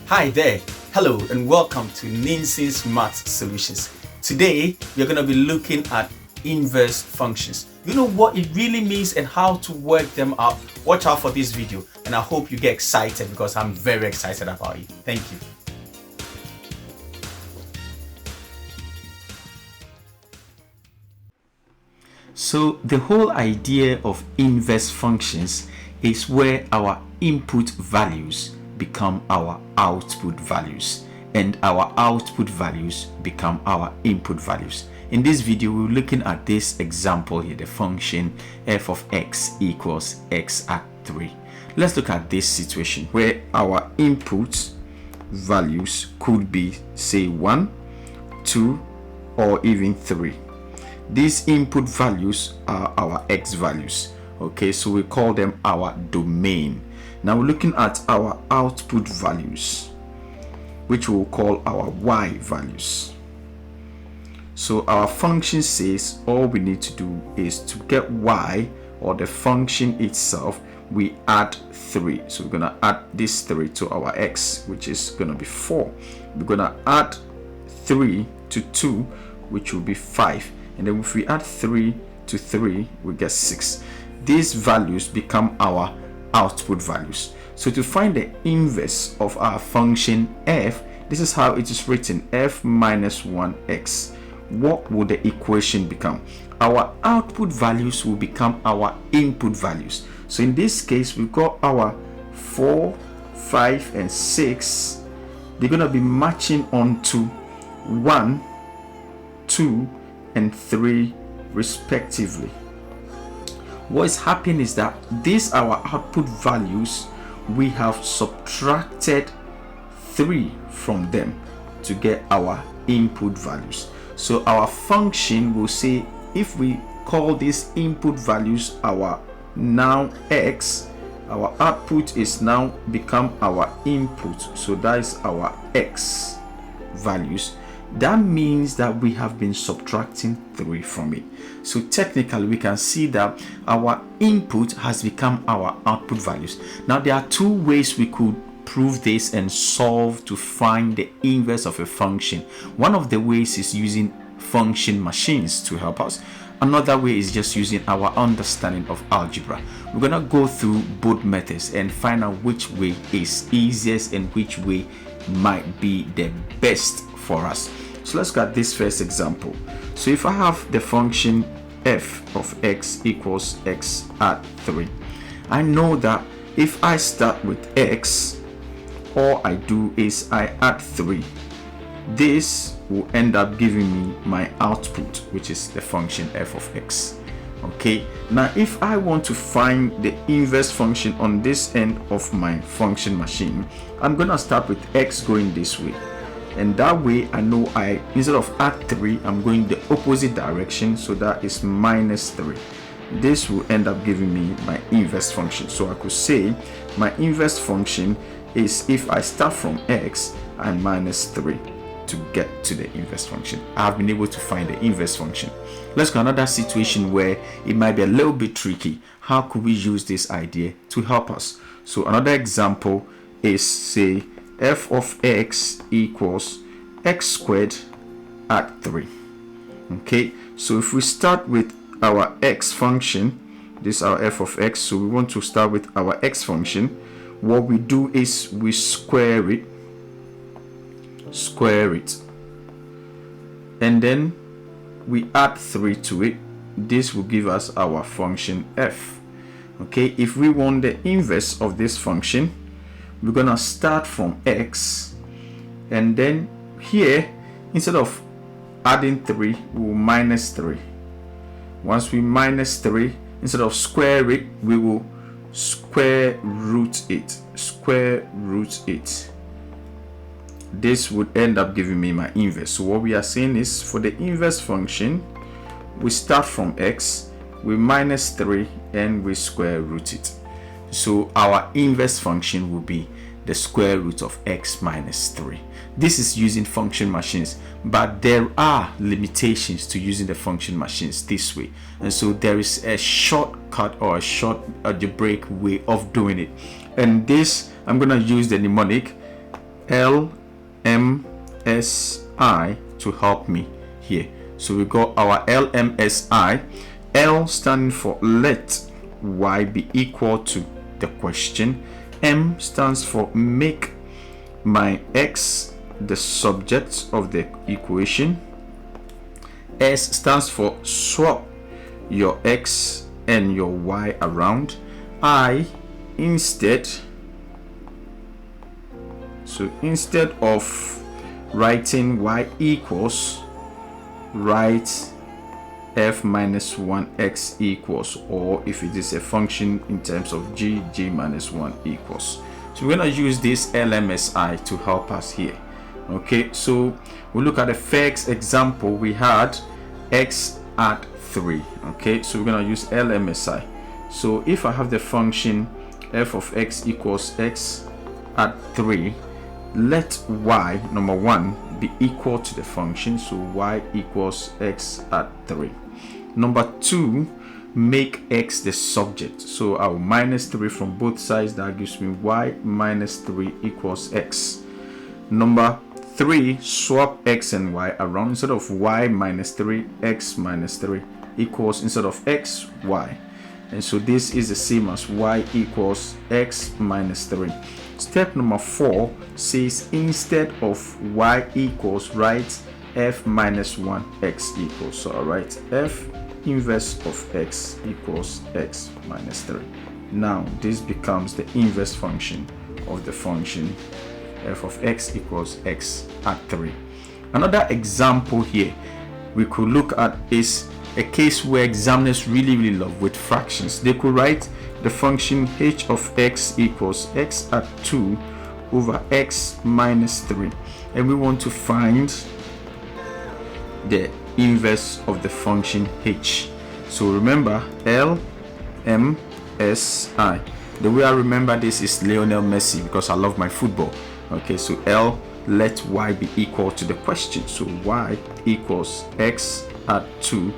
Hi there, hello and welcome to Ninson's Math Solutions. Today we're going to be looking at inverse functions. You know what it really means and how to work them out. Watch out for this video and I hope you get excited because I'm very excited about it. Thank you. So the whole idea of inverse functions is where our input values become our output values and our output values become our input values. In this video we're looking at this example here, the function f of x equals x at 3. Let's look at this situation where our input values could be say 1, 2 or even 3. These input values are our x values. Okay, so we call them our domain. Now we're looking at our output values, which we'll call our y values. So our function says all we need to do is to get y, or the function itself, we add 3. So we're gonna add this 3 to our x, which is gonna be 4. We're gonna add 3 to 2, which will be 5. And then if we add 3 to 3, we get 6. These values become our output values. So to find the inverse of our function f, this is how it is written: f minus 1x. What will the equation become? Our output values will become our input values. So in this case, we've got our 4, 5 and 6. They're going to be matching onto 1, 2 and 3 respectively. What is happening is that these our output values, we have subtracted 3 from them to get our input values. So our function will say, if we call these input values our now x, our output is now become our input. So that is our x values. That means that we have been subtracting 3 from it. So technically we can see that our input has become our output values. Now there are two ways we could prove this and solve to find the inverse of a function. One of the ways is using function machines to help us. Another way is just using our understanding of algebra. We're gonna go through both methods and find out which way is easiest and which way might be the best for us. So let's look at this first example. So if I have the function f of x equals x at 3, I know that if I start with x, all I do is I add 3. This will end up giving me my output, which is the function f of x. Okay, now if I want to find the inverse function on this end of my function machine, I'm gonna start with x going this way, and that way I know I, instead of add 3, I'm going the opposite direction, so that is minus 3. This will end up giving me my inverse function. So I could say my inverse function is, if I start from x and minus 3 to get to the inverse function. I've been able to find the inverse function. Let's go another situation where it might be a little bit tricky. How could we use this idea to help us? So another example is, say, f of x equals x squared at 3. Okay, so if we start with our x function, this is our f of x, so we want to start with our x function. What we do is we square it, and then we add 3 to it. This will give us our function f. Okay, if we want the inverse of this function, we're gonna start from x, and then here, instead of adding 3, we will minus 3. Once we minus 3, instead of square it, we will square root it. This would end up giving me my inverse. So what we are saying is, for the inverse function, we start from x, we minus 3 and we square root it. So our inverse function will be the square root of x minus 3. This is using function machines, but there are limitations to using the function machines this way, and so there is a shortcut or a short algebraic way of doing it. And this, I'm going to use the mnemonic LMSI to help me here. So we got our LMSI. L standing for let y be equal to the question. M stands for make my x the subject of the equation. S stands for swap your x and your y around. I instead of writing y equals, write f minus 1x equals, or if it is a function in terms of g minus 1 equals. So we're going to use this LMSI to help us here. Okay, so we look at the first example. We had x at 3. Okay, so we're going to use LMSI. So if I have the function f of x equals x at 3, let y, number 1, be equal to the function, so y equals x at 3. Number 2, make x the subject, so I'll minus 3 from both sides. That gives me y minus 3 equals x. Number 3, swap x and y around. Instead of y minus 3, x minus 3 equals, instead of x, y. And so this is the same as y equals x minus 3. Step number 4 says instead of y equals, write f minus 1 x equals. So I'll write f inverse of x equals x minus 3. Now this becomes the inverse function of the function f of x equals x at 3. Another example here we could look at is a case where examiners really love with fractions. They could write the function h of x equals x at 2 over x minus 3, and we want to find the inverse of the function h. So remember LMSI. The way I remember this is Lionel Messi, because I love my football. Okay, so L, let y be equal to the question, so y equals x at 2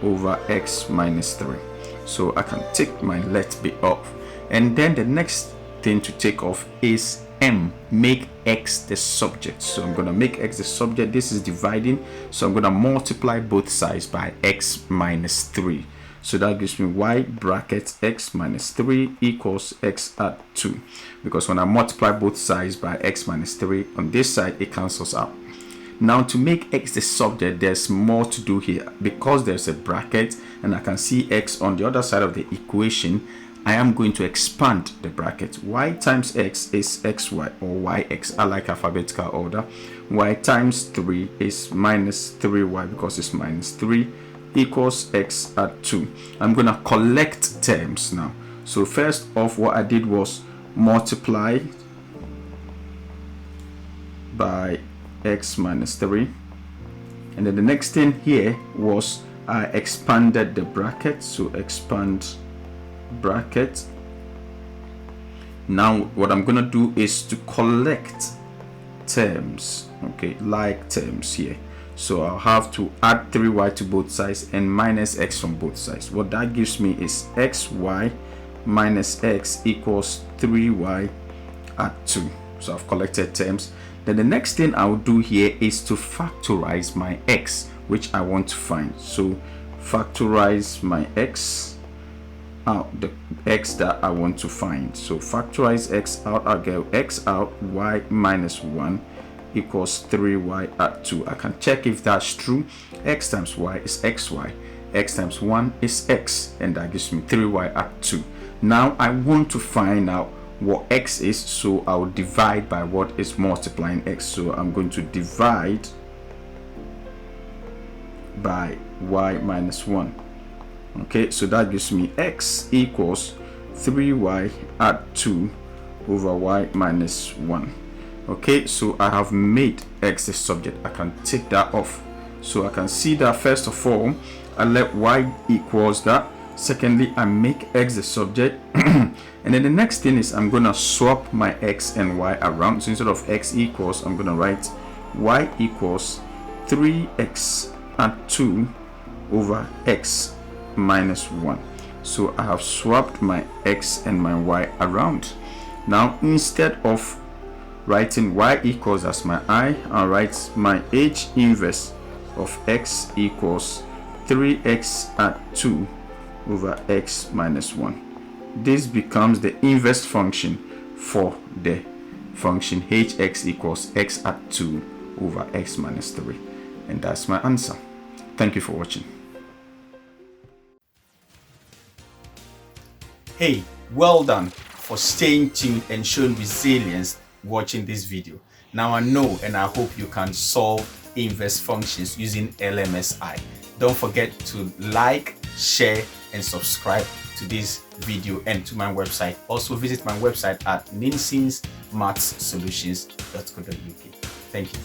over x minus 3. So I can take my let be off, and then the next thing to take off is m, make x the subject. So I'm going to make x the subject. This is dividing, so I'm going to multiply both sides by x minus 3. So that gives me y bracket x minus 3 equals x at 2, because when I multiply both sides by x minus 3 on this side, it cancels out. Now to make x the subject, there's more to do here. Because there's a bracket and I can see x on the other side of the equation, I am going to expand the bracket. Y times x is xy, or yx. I like alphabetical order. Y times 3 is minus 3y, because it's minus 3 equals x at 2. I'm going to collect terms now. So first off, what I did was multiply by x minus 3, and then the next thing here was I expanded the bracket. So expand bracket. Now what I'm gonna do is to collect terms, okay, like terms here. So I'll have to add 3y to both sides and minus x from both sides. What that gives me is xy minus x equals 3y at 2. So I've collected terms. Then the next thing I'll do here is to factorize my x, which I want to find. So factorize my x out, the x that I want to find. So factorize x out, I'll get x out, y minus 1 equals 3y at 2. I can check if that's true. X times y is xy, x times 1 is x, and that gives me 3y at 2. Now I want to find out what x is, so I'll divide by what is multiplying x. So I'm going to divide by y minus 1. Okay, so that gives me x equals 3y at 2 over y minus 1. Okay, so I have made x the subject. I can take that off. So I can see that first of all, I let y equals that. Secondly, I make x the subject. And then the next thing is I'm gonna swap my x and y around. So instead of x equals, I'm gonna write y equals 3x at 2 over x minus 1. So I have swapped my x and my y around. Now instead of writing y equals as my I, and write my h inverse of x equals 3x at 2 over x minus 1. This becomes the inverse function for the function hx equals x at 2 over x minus 3. And that's my answer. Thank you for watching. Hey, well done for staying tuned and showing resilience watching this video. Now I know and I hope you can solve inverse functions using LMSI. Don't forget to like, share and subscribe to this video and to my website. Also visit my website at ninsonsmathssolutions.co.uk. Thank you.